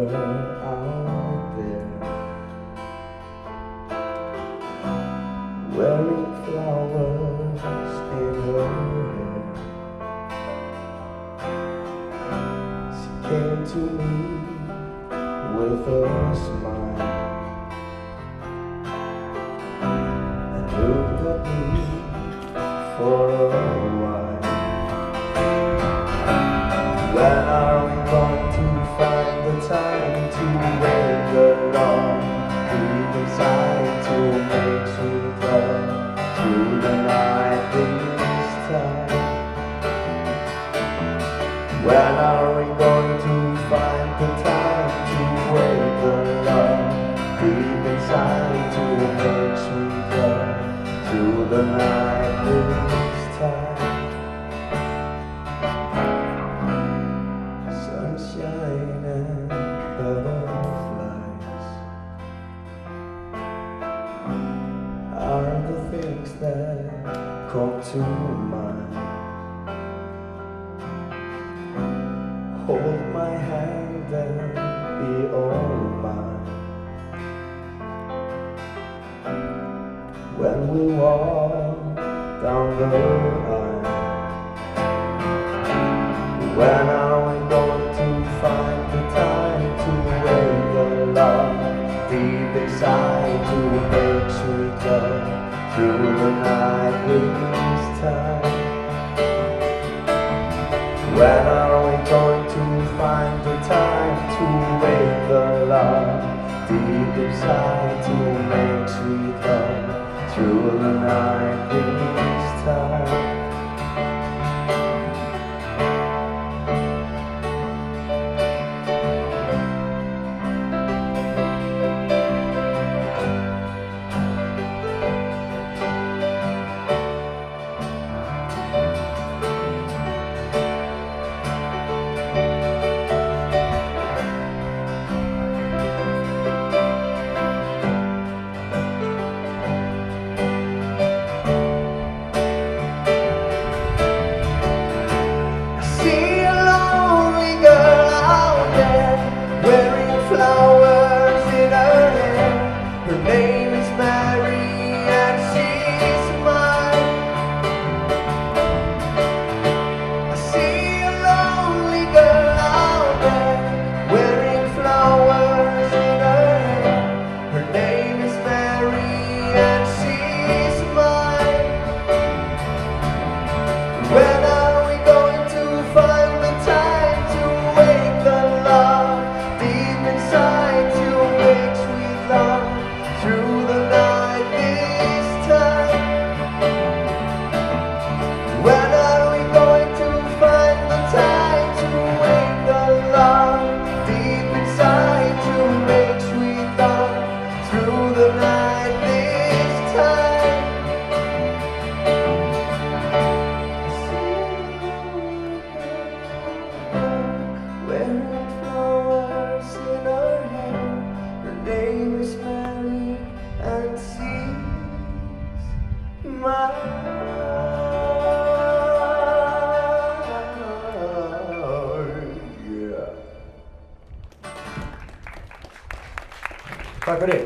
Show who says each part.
Speaker 1: out there, wearing flowers in her hair. She came to me with a smile and looked at me for a while. When are we going to find the time to wake the love deep inside, to make sweet love through the night this time? When are we going to find the time to wake the love deep inside, to make sweet love through the night this time? Sunshine and butterflies are the things that come to mind. Hold my hand and be all mine when we walk down the aisle. When are we going to find the time to wake the love deep inside, to make sweet love through the night this time? When are we going to find the time to wake the love deep inside, to make sweet love through the night this time? Flowers in her hair, her name is Mary and she's mine. I see a lonely girl out there, wearing flowers in her hair, her name is Mary and she's mine. When are we going to find the time to wake the love deep inside, to make sweet love through the night this time? When are we going to find the time to wake the love deep inside, to make sweet love through the night this time? Wearing flowers in her hair, her name is Mary and she's mine. Yeah. Tack för det.